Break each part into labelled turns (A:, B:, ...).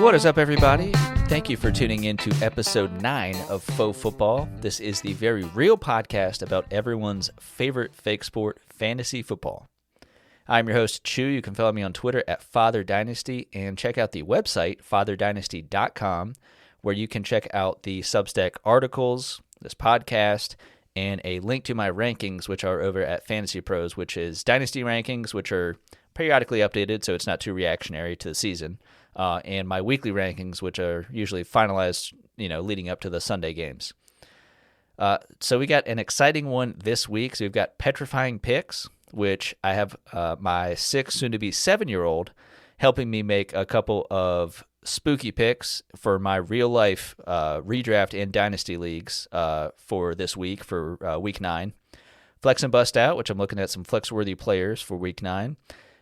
A: What is up, everybody? Thank you for tuning in to episode 9 of Faux Football. This is the very real podcast about everyone's favorite fake sport, fantasy football. I'm your host, Chu. You can follow me on Twitter at Father Dynasty and check out the website, fatherdynasty.com, where you can check out the Substack articles, this podcast, and a link to my rankings, which are over at Fantasy Pros, which is Dynasty rankings, which are periodically updated, so it's not too reactionary to the season. And my weekly rankings, which are usually finalized, leading up to the Sunday games. So we got an exciting one this week. So we've got petrifying picks, which I have my 6, soon-to-be 7-year-old, helping me make a couple of spooky picks for my real-life redraft and dynasty leagues for this week, for Week 9. Flex and Bust Out, which I'm looking at some flex-worthy players for Week 9.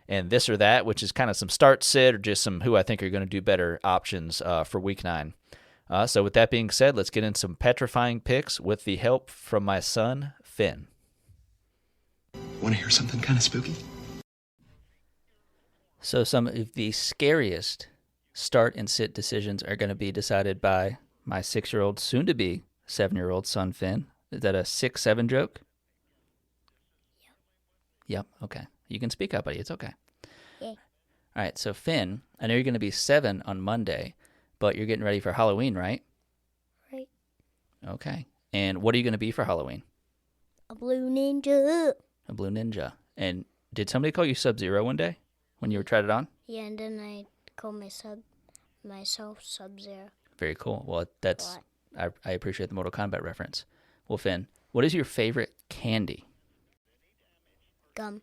A: And This or That, which is kind of some start sit or just some who I think are going to do better options for Week 9. So with that being said, let's get in some petrifying picks with the help from my son, Finn.
B: Want to hear something kind of spooky?
A: So some of the scariest start and sit decisions are going to be decided by my 6-year-old, soon-to-be 7-year-old son, Finn. Is that a 6-7 joke? Yep, okay. You can speak up, buddy. It's okay.
C: Yeah.
A: All right, so Finn, I know you're going to be 7 on Monday, but you're getting ready for Halloween, right?
C: Right.
A: Okay. And what are you going to be for Halloween?
C: A blue ninja.
A: A blue ninja. And did somebody call you Sub-Zero one day when you were tried it on?
C: Yeah, and then I called myself Sub-Zero.
A: Very cool. Well, I appreciate the Mortal Kombat reference. Well, Finn, what is your favorite candy?
C: Gum.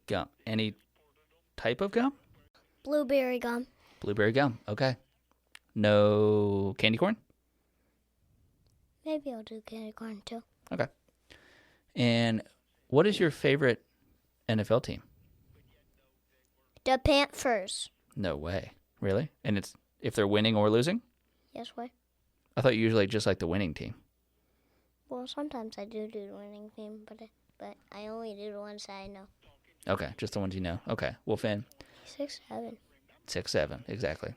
A: Gum. Any type of gum?
C: Blueberry gum.
A: Blueberry gum. Okay. No candy corn?
C: Maybe I'll do candy corn too.
A: Okay. And what is your favorite NFL team?
C: The Panthers.
A: No way. Really? And it's if they're winning or losing?
C: Yes, why?
A: I thought you usually just like the winning team.
C: Well, sometimes I do the winning team, but I only do the ones that I know.
A: Okay, just the ones you know. Okay. Well, Finn.
C: 6-7.
A: 6-7, exactly.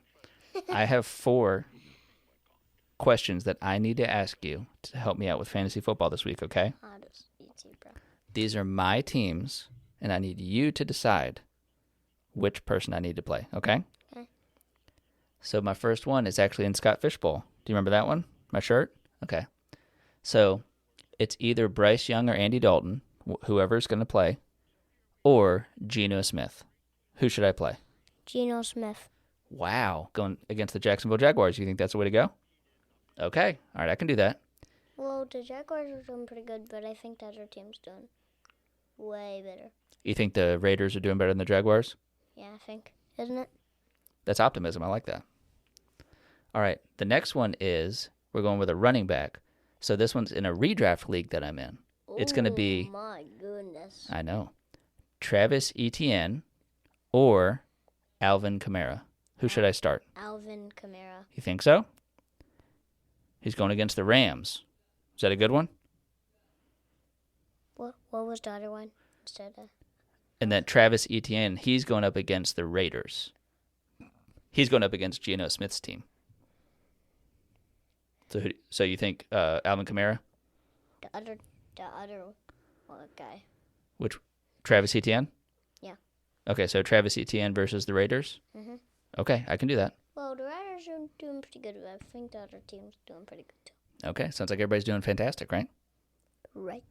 A: I have 4 questions that I need to ask you to help me out with fantasy football this week, okay?
C: Oh, that's easy, bro.
A: These are my teams, and I need you to decide which person I need to play, okay?
C: Okay.
A: So my first one is actually in Scott Fishbowl. Do you remember that one? My shirt? Okay. So it's either Bryce Young or Andy Dalton, whoever's going to play, or Geno Smith. Who should I play?
C: Geno Smith.
A: Wow. Going against the Jacksonville Jaguars. You think that's the way to go? Okay. All right, I can do that.
C: Well, the Jaguars are doing pretty good, but I think the other team's doing way better.
A: You think the Raiders are doing better than the Jaguars?
C: Yeah, I think. Isn't it?
A: That's optimism. I like that. All right. The next one is we're going with a running back. So this one's in a redraft league that I'm in. It's going to be...
C: Oh, my goodness.
A: I know. Travis Etienne or Alvin Kamara. Who should I start?
C: Alvin Kamara.
A: You think so? He's going against the Rams. Is that a good one?
C: What was the other one?
A: And then Travis Etienne, he's going up against the Raiders. He's going up against Geno Smith's team. So you think Alvin Kamara?
C: The other guy.
A: Which Travis Etienne?
C: Yeah.
A: Okay, so Travis Etienne versus the Raiders?
C: Mm-hmm.
A: Okay, I can do that.
C: Well, the Raiders are doing pretty good, but I think the other team's doing pretty good too.
A: Okay, sounds like everybody's doing fantastic, right?
C: Right.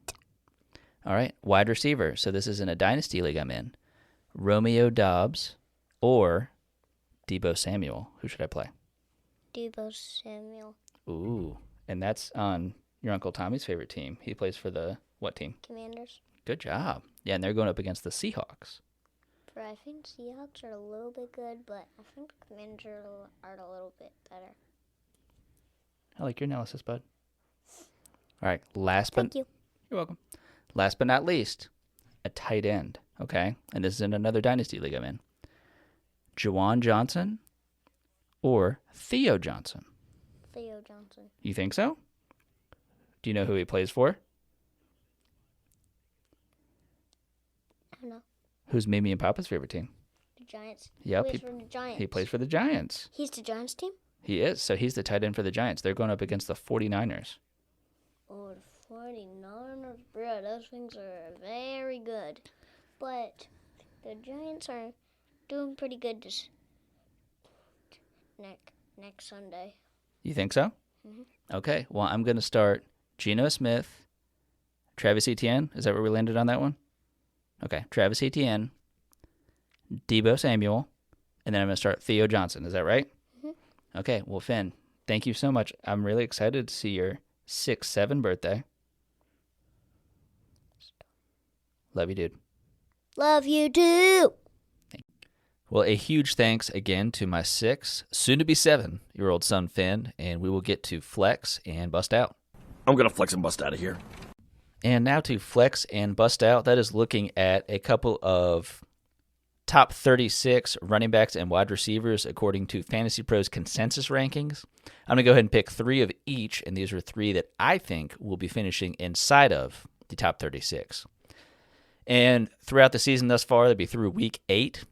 A: All right, wide receiver. So this is in a dynasty league I'm in. Romeo Doubs or Deebo Samuel. Who should I play?
C: Deebo Samuel.
A: Ooh, and that's on your Uncle Tommy's favorite team. He plays for the what team?
C: Commanders.
A: Good job. Yeah, and they're going up against the Seahawks.
C: But I think Seahawks are a little bit good, but I think the Commanders are a little bit better.
A: I like your analysis, bud. All right,
C: Thank you.
A: You're welcome. Last but not least, a tight end, okay? And this is in another dynasty league I'm in. Juwan Johnson or Theo Johnson?
C: Theo Johnson.
A: You think so? Do you know who he plays for?
C: I don't know.
A: Who's Mimi and Papa's favorite team?
C: The Giants.
A: Yep,
C: He plays for the Giants.
A: He plays for the Giants.
C: He's the Giants team?
A: He is. So he's the tight end for the Giants. They're going up against the 49ers.
C: Oh, the 49ers, bro, those things are very good. But the Giants are doing pretty good this next Sunday.
A: You think so?
C: Mm-hmm.
A: Okay. Well, I'm going to start Geno Smith, Travis Etienne. Is that where we landed on that one? Okay. Travis Etienne, Deebo Samuel, and then I'm going to start Theo Johnson. Is that right?
C: Mm-hmm.
A: Okay. Well, Finn, thank you so much. I'm really excited to see your 6-7 birthday. Love you, dude.
C: Love you, too.
A: Well, a huge thanks again to my 6, soon-to-be 7-year-old son, Finn, and we will get to Flex and Bust Out.
D: I'm going to flex and bust out of here.
A: And now to Flex and Bust Out. That is looking at a couple of top 36 running backs and wide receivers according to Fantasy Pros consensus rankings. I'm going to go ahead and pick 3 of each, and these are 3 that I think will be finishing inside of the top 36. And throughout the season thus far, that'll be through week 8.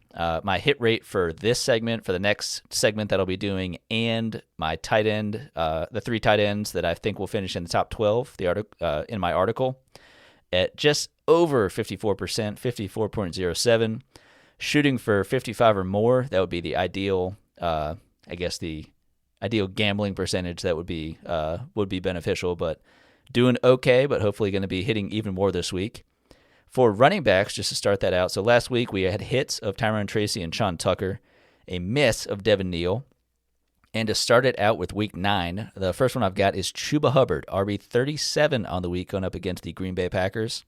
A: My hit rate for this segment, for the next segment that I'll be doing, and my tight end, the 3 tight ends that I think will finish in the top 12 in my article, at just over 54%, 54.07. Shooting for 55 or more, that would be the ideal, the ideal gambling percentage that would be beneficial, but doing okay, but hopefully going to be hitting even more this week. For running backs, just to start that out, so last week we had hits of Tyron Tracy and Sean Tucker, a miss of Devin Neal, and to start it out with week 9, the first one I've got is Chuba Hubbard, RB 37 on the week, going up against the Green Bay Packers.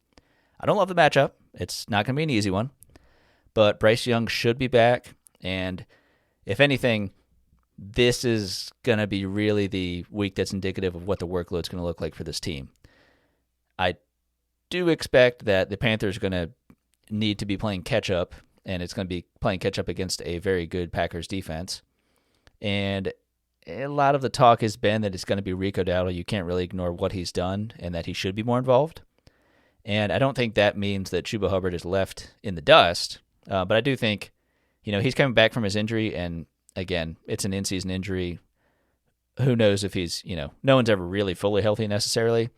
A: I don't love the matchup. It's not going to be an easy one, but Bryce Young should be back, and if anything, this is going to be really the week that's indicative of what the workload's going to look like for this team. I do expect that the Panthers are going to need to be playing catch-up, and it's going to be playing catch-up against a very good Packers defense. And a lot of the talk has been that it's going to be Rico Dowdle. You can't really ignore what he's done and that he should be more involved. And I don't think that means that Chuba Hubbard is left in the dust, but I do think, he's coming back from his injury, and again, it's an in-season injury. Who knows if he's, no one's ever really fully healthy necessarily,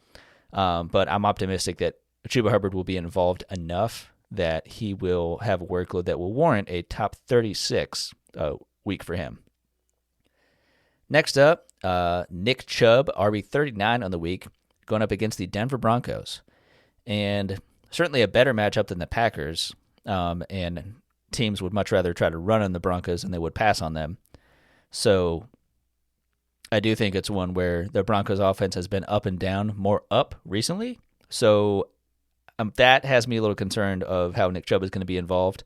A: but I'm optimistic that Chuba Hubbard will be involved enough that he will have a workload that will warrant a top 36 week for him. Next up, Nick Chubb, RB 39 on the week, going up against the Denver Broncos. And certainly a better matchup than the Packers, and teams would much rather try to run on the Broncos than they would pass on them. So I do think it's one where the Broncos offense has been up and down, more up recently. So that has me a little concerned of how Nick Chubb is going to be involved.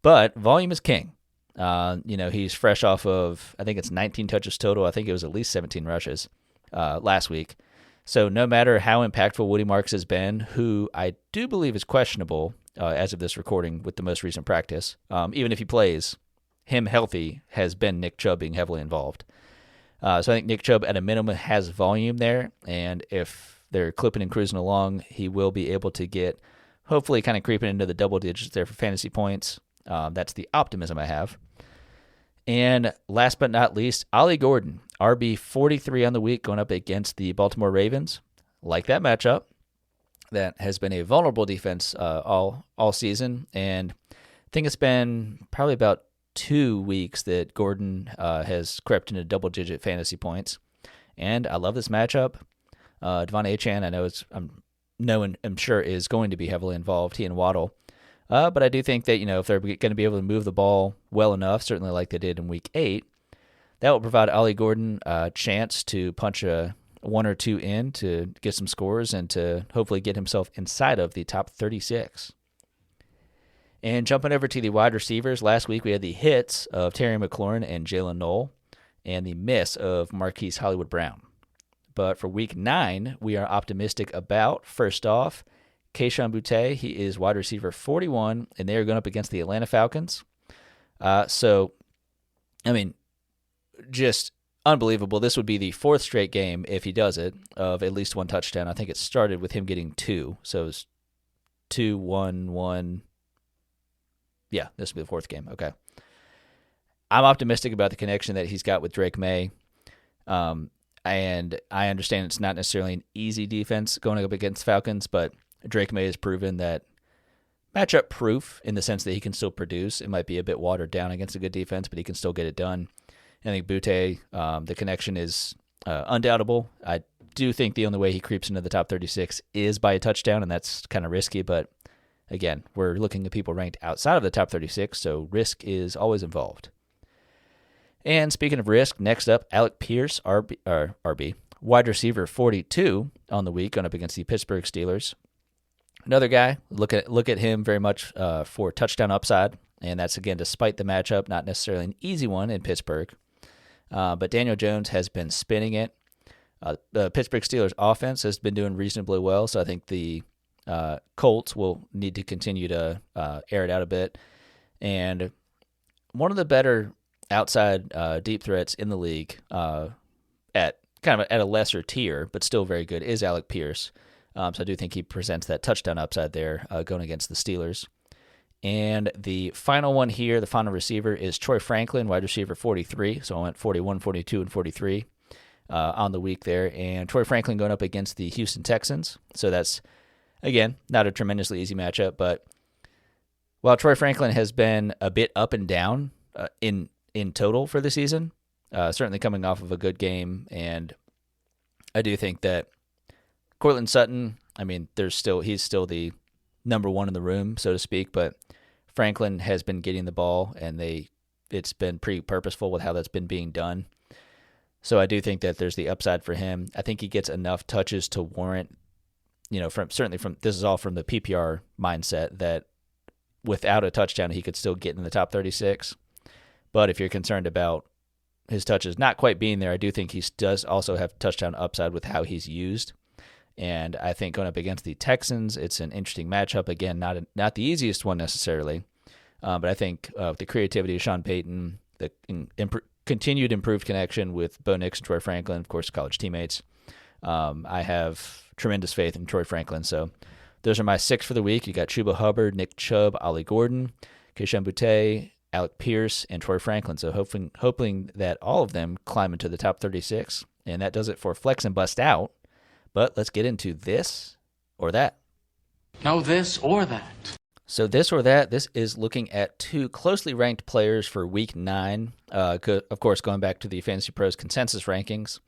A: But volume is king. He's fresh off of, I think it's 19 touches total. I think it was at least 17 rushes last week. So no matter how impactful Woody Marks has been, who I do believe is questionable as of this recording with the most recent practice, even if he plays, him healthy has been Nick Chubb being heavily involved. So I think Nick Chubb at a minimum has volume there, and if they're clipping and cruising along, he will be able to get, hopefully kind of creeping into the double digits there for fantasy points. That's the optimism I have. And last but not least, Ollie Gordon, RB 43 on the week, going up against the Baltimore Ravens. Like that matchup, that has been a vulnerable defense all season, and I think it's been probably about 2 weeks that Gordon has crept into double-digit fantasy points. And I love this matchup. Devon Achane, I'm sure is going to be heavily involved, he and Waddle. But I do think that, if they're going to be able to move the ball well enough, certainly like they did in Week 8, that will provide Ollie Gordon a chance to punch a 1 or 2 in to get some scores and to hopefully get himself inside of the top 36. And jumping over to the wide receivers, last week we had the hits of Terry McLaurin and Jalen Knoll and the miss of Marquise Hollywood Brown. But for Week 9, we are optimistic about, first off, Kayshon Boutte. He is wide receiver 41, and they are going up against the Atlanta Falcons. Just unbelievable. This would be the 4th straight game, if he does it, of at least 1 touchdown. I think it started with him getting 2, so it was 2, 1, 1, Yeah, this will be the fourth game. Okay. I'm optimistic about the connection that he's got with Drake May. And I understand it's not necessarily an easy defense going up against Falcons, but Drake May has proven that matchup proof in the sense that he can still produce. It might be a bit watered down against a good defense, but he can still get it done. I think Butte, the connection is undoubtable. I do think the only way he creeps into the top 36 is by a touchdown, and that's kind of risky. But again, we're looking at people ranked outside of the top 36, so risk is always involved. And speaking of risk, next up, Alec Pierce, RB, wide receiver 42 on the week, going up against the Pittsburgh Steelers. Another guy, look at him very much for touchdown upside, and that's, again, despite the matchup, not necessarily an easy one in Pittsburgh. But Daniel Jones has been spinning it. The Pittsburgh Steelers offense has been doing reasonably well, so I think the Colts will need to continue to air it out a bit. And one of the better outside deep threats in the league at a lesser tier, but still very good, is Alec Pierce. So I do think he presents that touchdown upside there going against the Steelers. And the final one here, the final receiver, is Troy Franklin, wide receiver 43. So I went 41, 42, and 43 on the week there. And Troy Franklin going up against the Houston Texans. So that's, again, not a tremendously easy matchup. But while Troy Franklin has been a bit up and down in total for the season, certainly coming off of a good game. And I do think that Courtland Sutton, I mean, he's still the number one in the room, so to speak, but Franklin has been getting the ball, and it's been pretty purposeful with how that's been being done. So I do think that there's the upside for him. I think he gets enough touches to warrant, this is all from the PPR mindset, that without a touchdown, he could still get in the top 36. But if you're concerned about his touches not quite being there, I do think he does also have touchdown upside with how he's used. And I think going up against the Texans, it's an interesting matchup. Again, not the easiest one necessarily, but I think the creativity of Sean Payton, the continued improved connection with Bo Nix and Troy Franklin, of course, college teammates, I have tremendous faith in Troy Franklin. So those are my 6 for the week. You got Chuba Hubbard, Nick Chubb, Ollie Gordon, Keyshawn Butte, Alec Pierce, and Troy Franklin. So hoping that all of them climb into the top 36. And that does it for Flex and Bust Out. But let's get into this or that.
E: No, this or that.
A: So this or that, this is looking at 2 closely ranked players for Week 9. Of course, going back to the Fantasy Pros consensus rankings.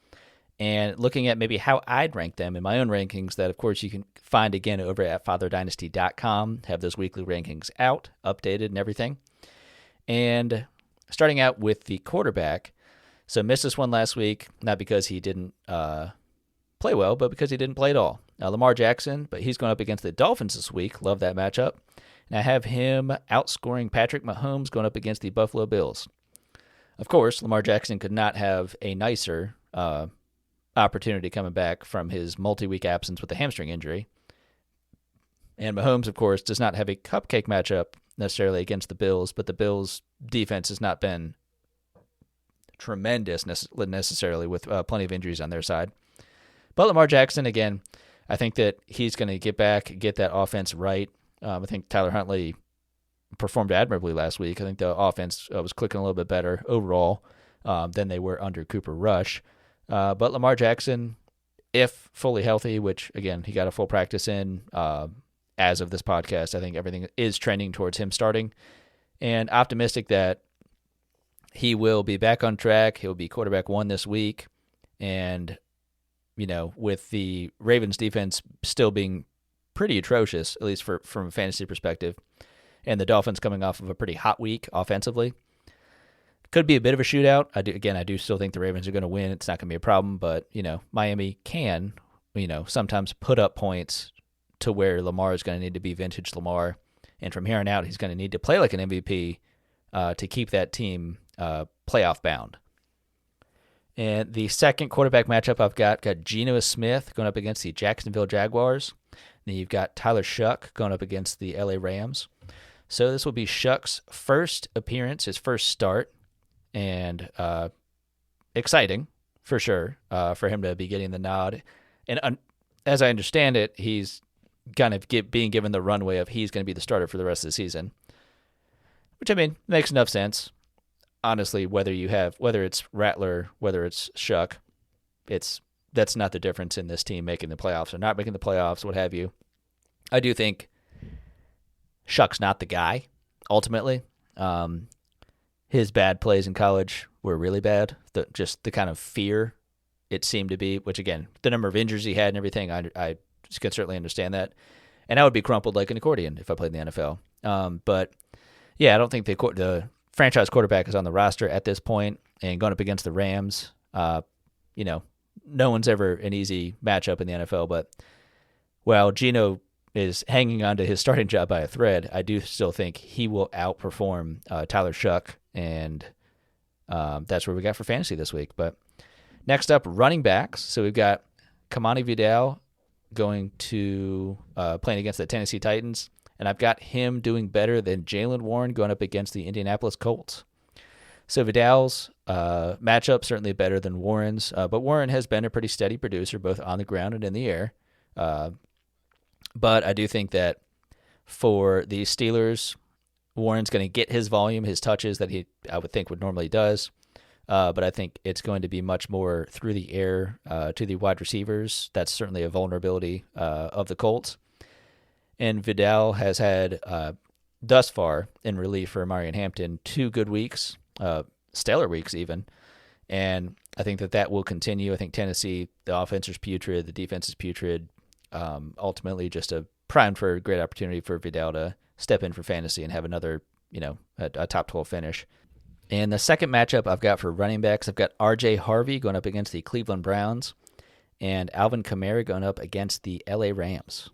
A: And looking at maybe how I'd rank them in my own rankings that, of course, you can find again over at fatherdynasty.com. Have those weekly rankings out, updated and everything. And starting out with the quarterback. So missed this one last week, not because he didn't play well, but because he didn't play at all. Lamar Jackson, but he's going up against the Dolphins this week. Love that matchup. And I have him outscoring Patrick Mahomes going up against the Buffalo Bills. Of course, Lamar Jackson could not have a nicer opportunity coming back from his multi-week absence with a hamstring injury. And Mahomes, of course, does not have a cupcake matchup necessarily against the Bills, but the Bills' defense has not been tremendous necessarily with plenty of injuries on their side. But Lamar Jackson, again, I think that he's going to get that offense right. I think Tyler Huntley performed admirably last week. I think the offense was clicking a little bit better overall than they were under Cooper Rush. But Lamar Jackson, if fully healthy, which, again, he got a full practice in as of this podcast, I think everything is trending towards him starting. And optimistic that he will be back on track. He'll be quarterback 1 this week. And with the Ravens defense still being pretty atrocious, at least from a fantasy perspective, and the Dolphins coming off of a pretty hot week offensively, could be a bit of a shootout. I do still think the Ravens are going to win. It's not going to be a problem, but, Miami can, sometimes put up points to where Lamar is going to need to be vintage Lamar. And from here on out, he's going to need to play like an MVP to keep that team playoff bound. And the second quarterback matchup I've got Geno Smith going up against the Jacksonville Jaguars. Then you've got Tyler Shuck going up against the LA Rams. So this will be Shuck's first appearance, his first start, and exciting for sure for him to be getting the nod. And as I understand it, he's kind of being given the runway of he's going to be the starter for the rest of the season. which, I mean, makes enough sense. Honestly, whether it's Rattler, whether it's Shuck, that's not the difference in this team making the playoffs or not making the playoffs, what have you. I do think Shuck's not the guy, ultimately. His bad plays in college were really bad. Just the kind of fear it seemed to be, which, again, the number of injuries he had and everything, I can certainly understand that. And I would be crumpled like an accordion if I played in the NFL. But, yeah, I don't think the franchise quarterback is on the roster at this point, and going up against the Rams, no one's ever an easy matchup in the NFL. But while Geno is hanging on to his starting job by a thread, I do still think he will outperform Tyler Shuck, and that's what we got for fantasy this week. But next up, running backs. So we've got Kamani Vidal going to playing against the Tennessee Titans, and I've got him doing better than Jaylen Warren going up against the Indianapolis Colts. So Vidal's matchup certainly better than Warren's, but Warren has been a pretty steady producer both on the ground and in the air. But I do think that for the Steelers, Warren's going to get his volume, his touches that I would think would normally does. But I think it's going to be much more through the air to the wide receivers. That's certainly a vulnerability of the Colts. And Vidal has had, thus far, in relief for Marion Hampton, 2 good weeks, stellar weeks even. And I think that will continue. I think Tennessee, the offense is putrid, the defense is putrid. Ultimately, just a prime for a great opportunity for Vidal to step in for fantasy and have another, a top 12 finish. And the second matchup I've got for running backs, I've got R.J. Harvey going up against the Cleveland Browns and Alvin Kamara going up against the L.A. Rams.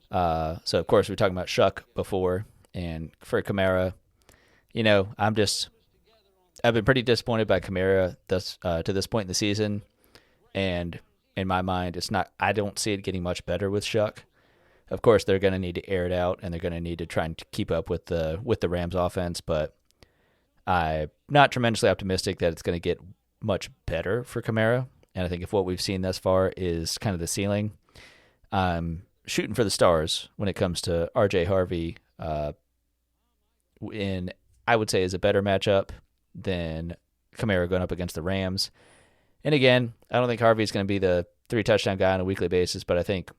A: So, of course, we were talking about Shuck before, and for Kamara, I've been pretty disappointed by Kamara to this point in the season, and in my mind, I don't see it getting much better with Shuck. Of course, they're going to need to air it out, and they're going to need to try and keep up with the Rams offense, but I'm not tremendously optimistic that it's going to get much better for Kamara. And I think if what we've seen thus far is kind of the ceiling, I'm shooting for the stars when it comes to R.J. Harvey in, I would say, is a better matchup than Kamara going up against the Rams. And again, I don't think Harvey's going to be the 3-touchdown guy on a weekly basis, but I think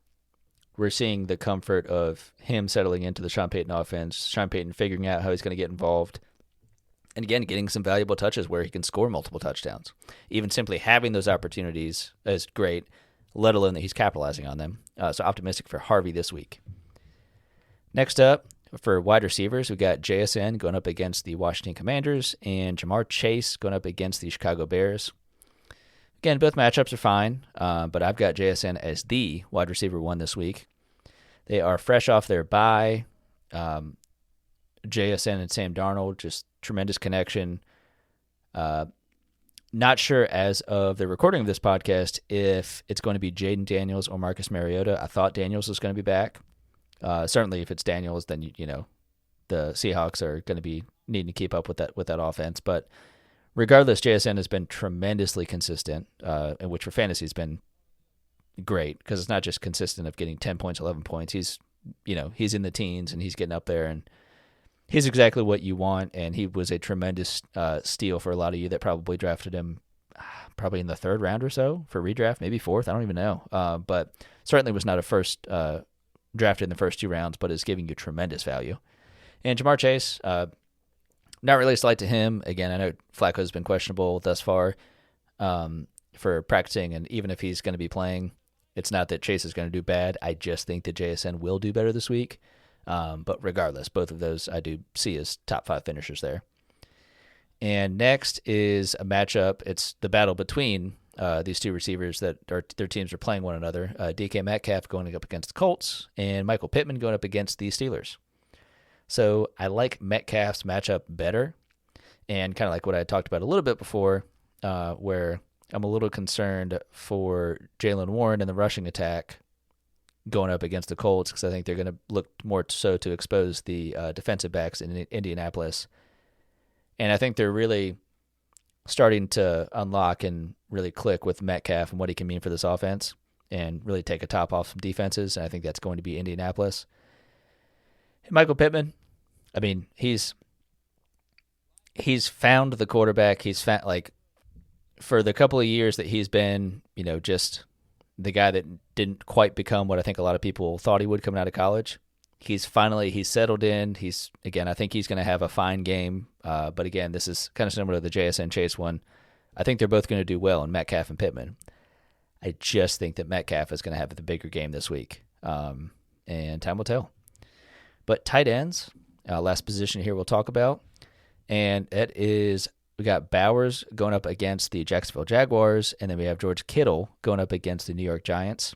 A: we're seeing the comfort of him settling into the Sean Payton offense, Sean Payton figuring out how he's going to get involved, and again, getting some valuable touches where he can score multiple touchdowns. Even simply having those opportunities is great, let alone that he's capitalizing on them. So optimistic for Harvey this week. Next up, for wide receivers, we've got JSN going up against the Washington Commanders and Jamar Chase going up against the Chicago Bears. Again, both matchups are fine, but I've got JSN as the wide receiver 1 this week. They are fresh off their bye. JSN and Sam Darnold, just tremendous connection. Not sure as of the recording of this podcast if it's going to be Jaden Daniels or Marcus Mariota. I thought Daniels was going to be back. Certainly, if it's Daniels, then the Seahawks are going to be needing to keep up with that offense. But regardless, JSN has been tremendously consistent, and which for fantasy has been great because it's not just consistent of getting 10 points, 11 points. He's in the teens and he's getting up there, and he's exactly what you want. And he was a tremendous steal for a lot of you that probably drafted him probably in the 3rd round or so for redraft, maybe 4th. I don't even know, but certainly was not a first drafted in the first 2 rounds, but is giving you tremendous value. And Jamar Chase, not really a slight to him. Again, I know Flacco's been questionable thus far for practicing, and even if he's going to be playing, it's not that Chase is going to do bad. I just think that JSN will do better this week. But regardless, both of those I do see as top 5 finishers there. And next is a matchup. It's the battle between these 2 receivers that their teams are playing one another. DK Metcalf going up against the Colts and Michael Pittman going up against the Steelers. So I like Metcalf's matchup better, and kind of like what I talked about a little bit before, where I'm a little concerned for Jaylen Warren and the rushing attack going up against the Colts, because I think they're going to look more so to expose the defensive backs in Indianapolis. And I think they're really starting to unlock and really click with Metcalf and what he can mean for this offense and really take a top off some defenses. And I think that's going to be Indianapolis. And Michael Pittman, I mean, he's he's found the quarterback. He's found, like, for the couple of years that he's been, just the guy that didn't quite become what I think a lot of people thought he would coming out of college. He's settled in. I think he's going to have a fine game. But again, this is kind of similar to the JSN Chase one. I think they're both going to do well in Metcalf and Pittman. I just think that Metcalf is going to have the bigger game this week. And time will tell. But tight ends, last position here we'll talk about. And it is, we got Bowers going up against the Jacksonville Jaguars, and then we have George Kittle going up against the New York Giants.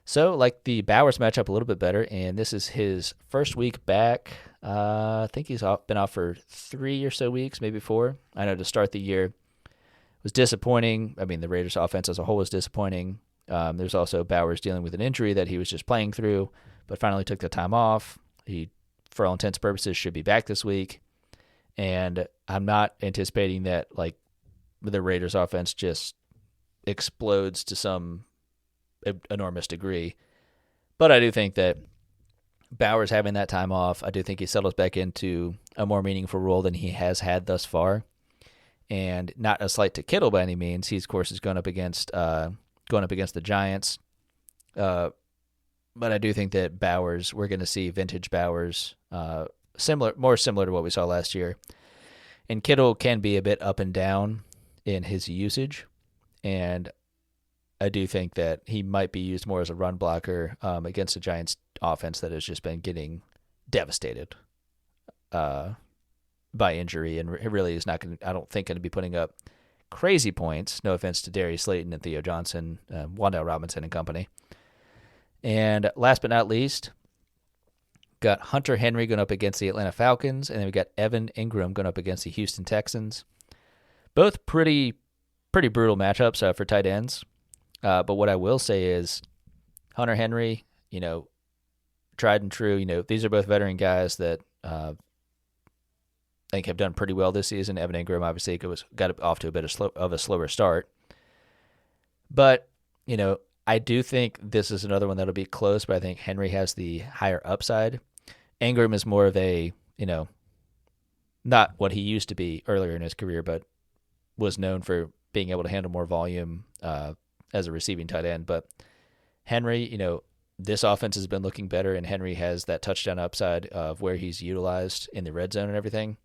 A: So, like the Bowers matchup a little bit better, and this is his first week back. I think he's been off for 3 or so weeks, maybe 4. I know to start the year was disappointing. I mean, the Raiders' offense as a whole was disappointing. There's also Bowers dealing with an injury that he was just playing through, but finally took the time off. He, for all intents and purposes, should be back this week. And I'm not anticipating that, like, the Raiders' offense just explodes to some enormous degree. But I do think that Bowers having that time off, I do think he settles back into a more meaningful role than he has had thus far. And not a slight to Kittle by any means. He, of course, is going up against the Giants. But I do think that Bowers, we're going to see vintage Bowers, more similar to what we saw last year. And Kittle can be a bit up and down in his usage. And I do think that he might be used more as a run blocker against the Giants offense that has just been getting devastated by injury, and it really is not going to, I don't think, going to be putting up crazy points. No offense to Darius Slayton and Theo Johnson, Wan'Dale Robinson and company. And last but not least, got Hunter Henry going up against the Atlanta Falcons, and then we got Evan Ingram going up against the Houston Texans. Both pretty brutal matchups for tight ends. But what I will say is Hunter Henry, tried and true. These are both veteran guys that I think have done pretty well this season. Evan Ingram obviously got off to a bit of a slower start. But, I do think this is another one that'll be close, but I think Henry has the higher upside. Ingram is more of a, not what he used to be earlier in his career, but was known for being able to handle more volume as a receiving tight end. But Henry, this offense has been looking better, and Henry has that touchdown upside of where he's utilized in the red zone and everything.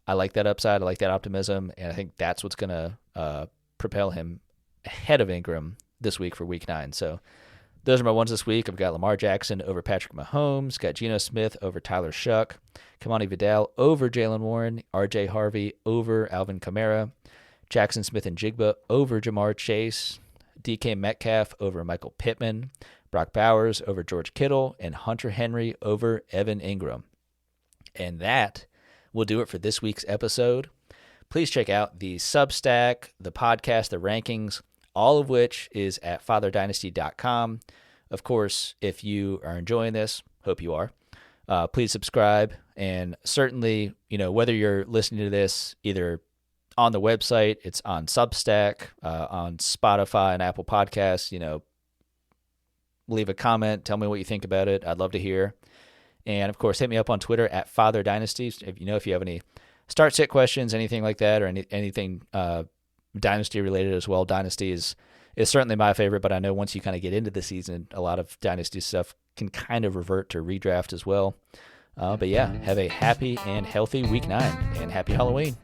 A: I like that upside. I like that optimism, and I think that's what's going to propel him ahead of Ingram this week for Week 9. So those are my ones this week. I've got Lamar Jackson over Patrick Mahomes, got Geno Smith over Tyler Shuck, Kamani Vidal over Jalen Warren, R.J. Harvey over Alvin Kamara, Jackson Smith and Jigba over Jamar Chase, DK Metcalf over Michael Pittman, Brock Bowers over George Kittle, and Hunter Henry over Evan Ingram. And that will do it for this week's episode. Please check out the Substack, the podcast, the rankings, all of which is at fatherdynasty.com. Of course, if you are enjoying this, hope you are, please subscribe. And certainly, whether you're listening to this either on the website, it's on Substack, on Spotify and Apple Podcasts, leave a comment, tell me what you think about it. I'd love to hear. And of course, hit me up on Twitter at Father Dynasty. If you have any start sit questions, anything like that, or anything Dynasty related as well. Dynasty is certainly my favorite, but I know once you kind of get into the season, a lot of Dynasty stuff can kind of revert to redraft as well. But yeah, have a happy and healthy Week 9, and happy Halloween.